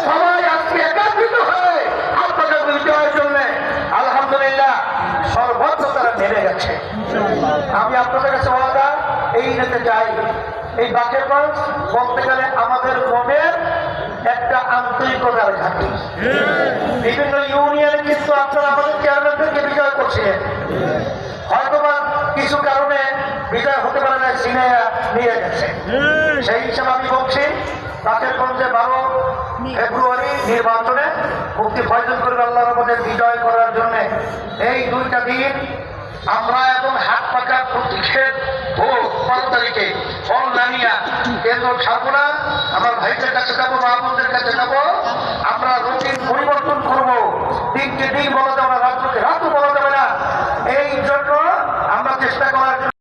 সবাই আজকে একাত্রিত হয়ে আপনাদের বিজয়ের জন্য আলহামদুলিল্লাহ সর্বত্র তারা নেমে গেছে। আমি আপনাদের কাছে ওয়াদা এই নিতে চাই, এই বাকেরগঞ্জ বলতে গেলে আমাদের মনের একটা আন্তরিকতার ঘাঁটি। বিভিন্ন ইউনিয়নে কিন্তু আপনারা আমাদের চেয়ারম্যানদেরকে বিজয় করছিলেন, হয়তোবা কিছু কারণে বিজয় হতে পারে না, সিনিয়া নিয়ে গেছে। সেই হিসাবে আমি বলছি বাকেরগঞ্জে 12 ফেব্রুয়ারি নির্বাচনে মুফতি ফয়জুল করিম আল্লাহর রহমতে বিজয় করার জন্য এই 2টা দিন আমরা এবং হাত পাকা প্রতীকের ভোট 12 তারিখে ফল নামিয়া কেন্দ্র ছাড়বো না। আমার ভাইদের কাছে যাবো, মাহমুদের কাছে যাবো, আমরা রুটিন পরিবর্তন করবো। দিনকে দিন বলা আমরা রাত্রকে রাত